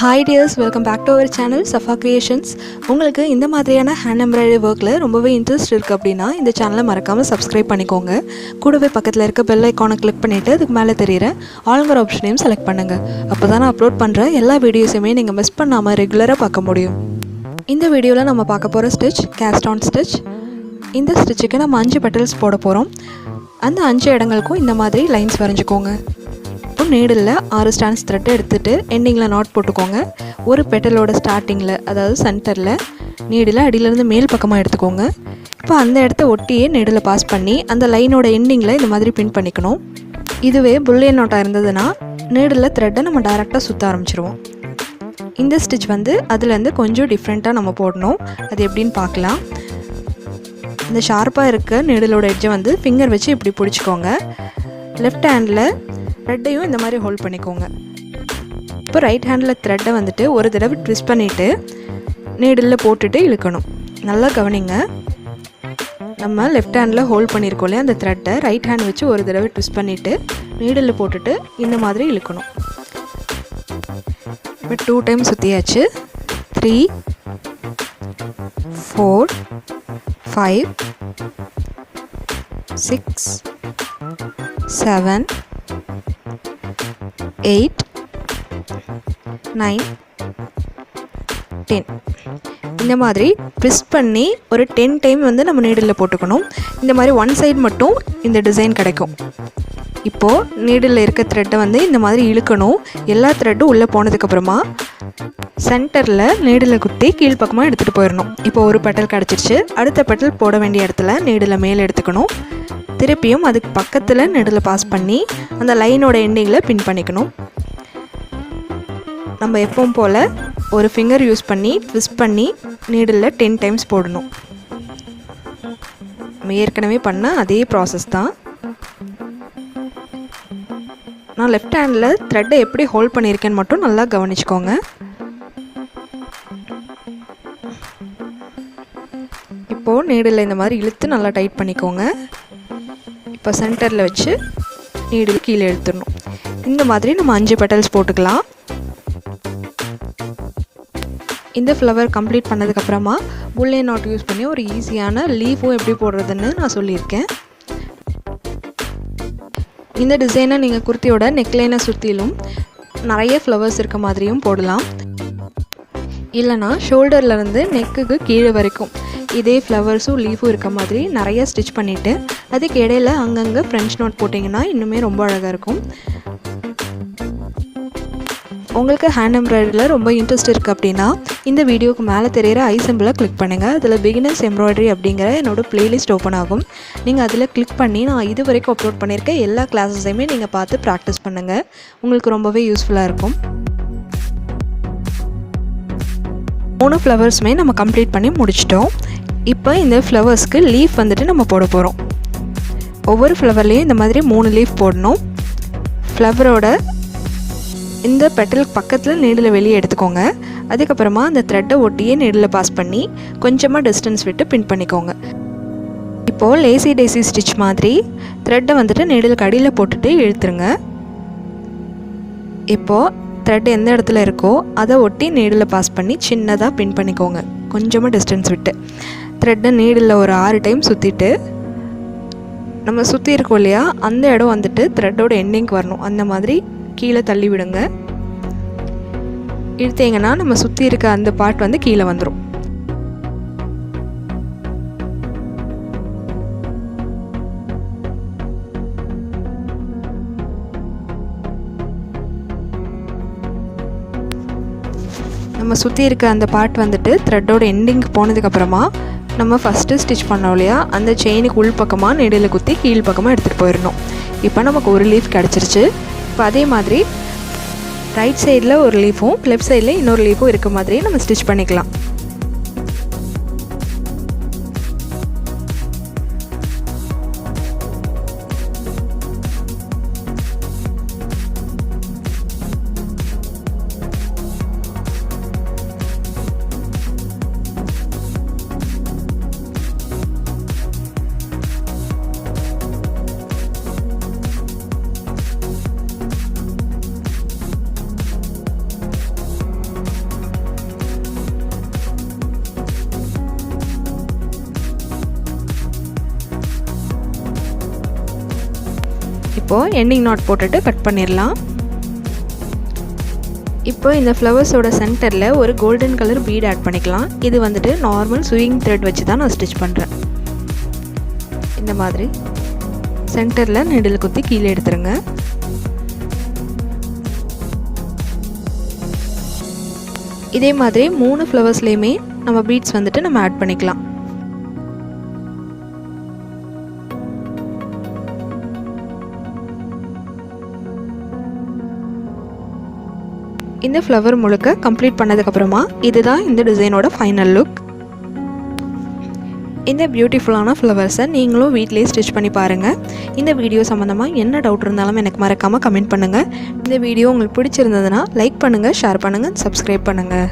Hi dears, welcome back to our channel Shafa Creations. உங்களுக்கு இந்த மாதிரியான ஹேண்ட் எம்ப்ராய்டரி ஒர்க்கில் ரொம்பவே இன்ட்ரெஸ்ட் இருக்குது அப்படின்னா இந்த சேனலை மறக்காமல் சப்ஸ்கிரைப் பண்ணிக்கோங்க. கூடவே பக்கத்தில் இருக்க பெல் ஐக்கானை கிளிக் பண்ணிவிட்டு அதுக்கு மேலே தெரிகிற ஆளுங்கிற ஆப்ஷனையும் செலக்ட் பண்ணுங்கள். அப்போ தான் நான் அப்லோட் பண்ணுற எல்லா வீடியோஸுமே நீங்கள் மிஸ் பண்ணாமல் ரெகுலராக பார்க்க முடியும். இந்த வீடியோவில் நம்ம பார்க்க போகிற ஸ்டிச் கேஸ்ட் ஆன் ஸ்டிச். இந்த ஸ்டிச்சுக்கு நம்ம 5 பெட்டல்ஸ் போட போகிறோம். அந்த 5 இடங்களுக்கும் இந்த மாதிரி லைன்ஸ் வரைஞ்சிக்கோங்க. இப்போ நீடில் 6 ஸ்டாண்ட்ஸ் த்ரெட் எடுத்துகிட்டு எண்டிங்கில் நாட் போட்டுக்கோங்க. ஒரு பெட்டலோட ஸ்டார்டிங்கில், அதாவது சென்டரில் நீடில் அடியிலேருந்து மேல் பக்கமாக எடுத்துக்கோங்க. இப்போ அந்த இடத்த ஒட்டியே நீடில் பாஸ் பண்ணி அந்த லைனோட எண்டிங்கில் இந்த மாதிரி பின் பண்ணிக்கணும். இதுவே புல்லியன் நோட்டாக இருந்ததுன்னா நீடில் த்ரெட்டை நம்ம டைரெக்டாக சுற்ற ஆரம்பிச்சிருவோம். இந்த ஸ்டிச் அதுலேருந்து கொஞ்சம் டிஃப்ரெண்ட்டாக நம்ம போடணும். அது எப்படின்னு பார்க்கலாம். இந்த ஷார்ப்பாக இருக்க நீடிலோட எட்ஜை ஃபிங்கர் வச்சு இப்படி பிடிச்சிக்கோங்க. லெஃப்ட் ஹேண்டில் த்ரெட்டையும் இந்த மாதிரி ஹோல்ட் பண்ணிக்கோங்க. இப்போ ரைட் ஹேண்டில் த்ரெட்டை ஒரு தடவை ட்விஸ்ட் பண்ணிவிட்டு நீடில் போட்டுட்டு இழுக்கணும். நல்லா கவனிங்க. நம்ம லெஃப்ட் ஹேண்டில் ஹோல்ட் பண்ணியிருக்கோம் இல்லையா, அந்த த்ரெட்டை ரைட் ஹேண்ட் வச்சு ஒரு தடவை ட்விஸ்ட் பண்ணிவிட்டு நீடில் போட்டுட்டு இந்த மாதிரி இழுக்கணும். இப்போ 2 டைம் சுற்றியாச்சு. 3 4 5 6 7 8 9 10. இந்த மாதிரி ட்விஸ்ட் பண்ணி ஒரு 10 டைம் நம்ம நீடில் போட்டுக்கணும். இந்த மாதிரி ஒன் சைடு மட்டும் இந்த டிசைன் கிடைக்கும். இப்போது நீடில் இருக்க த்ரெட்டை இந்த மாதிரி இழுக்கணும். எல்லா த்ரெட்டும் உள்ளே போனதுக்கப்புறமா சென்டரில் நீடில் குத்தி கீழ்ப்பக்கமாக எடுத்துகிட்டு போயிடணும். இப்போ ஒரு பெட்டல் கிடச்சிருச்சு. அடுத்த பெட்டல் போட வேண்டிய இடத்துல நீடில் மேலே எடுத்துக்கணும். திருப்பியும் அதுக்கு பக்கத்தில் நீடில் பாஸ் பண்ணி அந்த லைனோட எண்டிங்கில் பின் பண்ணிக்கணும். நம்ம எப்பவும் போல் ஒரு ஃபிங்கர் யூஸ் பண்ணி ட்விஸ்ட் பண்ணி நீடில் 10 டைம்ஸ் போடணும். நம்ம ஏற்கனவே பண்ண அதே ப்ராசஸ் தான். நான் லெஃப்ட் ஹேண்டில் த்ரெட்டை எப்படி ஹோல்ட் பண்ணியிருக்கேன்னு மட்டும் நல்லா கவனிச்சுக்கோங்க. இப்போது நீடில் இந்த மாதிரி இழுத்து நல்லா டைட் பண்ணிக்கோங்க. இப்போ சென்டரில் வச்சு நீடில் கீழே எடுத்துடணும். இந்த மாதிரி நம்ம 5 பெட்டல்ஸ் போட்டுக்கலாம். இந்த ஃப்ளவர் கம்ப்ளீட் பண்ணதுக்கப்புறமா புல்லியன் நாட் யூஸ் பண்ணி ஒரு ஈஸியான லீஃபும் எப்படி போடுறதுன்னு நான் சொல்லியிருக்கேன். இந்த டிசைனை நீங்கள் குர்த்தியோட நெக்லைனை சுற்றிலும் நிறைய ஃப்ளவர்ஸ் இருக்க மாதிரியும் போடலாம். இல்லைனா ஷோல்டர்லேருந்து நெக்குக்கு கீழே வரைக்கும் இதே ஃப்ளவர்ஸும் லீஃபும் இருக்க மாதிரி நிறைய ஸ்டிச் பண்ணிவிட்டு அதுக்கு இடையில அங்கங்கே ஃப்ரெஞ்ச் நோட் போட்டிங்கன்னா இன்னுமே ரொம்ப அழகாக இருக்கும். உங்களுக்கு ஹேண்ட் எம்ப்ராய்டரியில் ரொம்ப இன்ட்ரெஸ்ட் இருக்குது அப்படின்னா இந்த வீடியோக்கு மேலே தெரிகிற ஐ சிம்பிளை கிளிக் பண்ணுங்கள். அதில் பிகினர்ஸ் எம்ப்ராய்டரி அப்படிங்கிற என்னோடய ப்ளேலிஸ்ட் ஓப்பன் ஆகும். நீங்கள் அதில் கிளிக் பண்ணி நான் இது வரைக்கும் அப்லோட் பண்ணியிருக்க எல்லா கிளாஸஸையுமே நீங்கள் பார்த்து ப்ராக்டிஸ் பண்ணுங்கள். உங்களுக்கு ரொம்பவே யூஸ்ஃபுல்லாக இருக்கும். 3 ஃப்ளவர்ஸுமே நம்ம கம்ப்ளீட் பண்ணி முடிச்சிட்டோம். இப்போ இந்த ஃப்ளவர்ஸ்க்கு லீஃப் நம்ம போட போகிறோம். ஒவ்வொரு ஃப்ளவர்லேயும் இந்த மாதிரி 3 லீஃப் போடணும். ஃப்ளவரோட இந்த பெட்டலுக்கு பக்கத்தில் நீடில் வெளியே எடுத்துக்கோங்க. அதுக்கப்புறமா அந்த த்ரெட்டை ஒட்டியே நீடில் பாஸ் பண்ணி கொஞ்சமாக டிஸ்டன்ஸ் விட்டு பின் பண்ணிக்கோங்க. இப்போது லேசி டேசி ஸ்டிச் மாதிரி த்ரெட்டை நீடிலுக்கு அடியில் போட்டுட்டு இழுத்துருங்க. இப்போது த்ரெட் எந்த இடத்துல இருக்கோ அதை ஒட்டி நீடில் பாஸ் பண்ணி சின்னதாக பின் பண்ணிக்கோங்க. கொஞ்சமாக டிஸ்டன்ஸ் விட்டு த்ரெட்டை நீடில் ஒரு 6 டைம் சுற்றிட்டு நம்ம சுற்றி இருக்கோம் இல்லையா, அந்த இடம் த்ரெட்டோட எண்டிங்க்கு வரணும். அந்த மாதிரி கீழே தள்ளி விடுங்க. இழுத்தீங்கன்னா நம்ம சுற்றி இருக்க அந்த பார்ட் கீழே வந்துடும். நம்ம சுற்றி இருக்க அந்த பார்ட் த்ரெட்டோட எண்டிங்க்கு போனதுக்கப்புறமா நம்ம ஃபஸ்ட்டு ஸ்டிச் பண்ணோம் இல்லையா, அந்த செயினுக்கு உள் பக்கமாக நீடில் குத்தி கீழ் பக்கமாக எடுத்துகிட்டு போயிடணும். இப்போ நமக்கு ஒரு லீஃப் கிடச்சிருச்சு. இப்போ அதே மாதிரி ரைட் சைடில் ஒரு லீஃபும் லெஃப்ட் சைடில் இன்னொரு லீஃபும் இருக்க மாதிரி நம்ம ஸ்டிச் பண்ணிக்கலாம். இப்போது எண்டிங் நாட் போட்டுட்டு கட் பண்ணிடலாம். இப்போ இந்த ஃப்ளவர்ஸோட சென்டரில் ஒரு கோல்டன் கலர் பீட் ஆட் பண்ணிக்கலாம். இது வந்துட்டு நார்மல் ஸ்விங் த்ரெட் வச்சு தான் நான் ஸ்டிச் பண்ணுறேன். இந்த மாதிரி சென்டரில் நெடில் குத்தி கீழே எடுத்துருங்க. இதே மாதிரி 3 ஃப்ளவர்ஸ்லேயுமே நம்ம பீட்ஸ் வந்துட்டு நம்ம ஆட் பண்ணிக்கலாம். இந்த ஃப்ளவர் முழுக்க கம்ப்ளீட் பண்ணதுக்கப்புறமா இதுதான் இந்த டிசைனோட ஃபைனல் லுக். இந்த பியூட்டிஃபுல்லான ஃப்ளவர்ஸை நீங்களும் வீட்டிலேயே ஸ்டிச் பண்ணி பாருங்கள். இந்த வீடியோ சம்மந்தமாக என்ன டவுட் இருந்தாலும் எனக்கு மறக்காமல் கமெண்ட் பண்ணுங்கள். இந்த வீடியோ உங்களுக்கு பிடிச்சிருந்ததுன்னா லைக் பண்ணுங்கள், ஷேர் பண்ணுங்கள், சப்ஸ்கிரைப் பண்ணுங்கள்.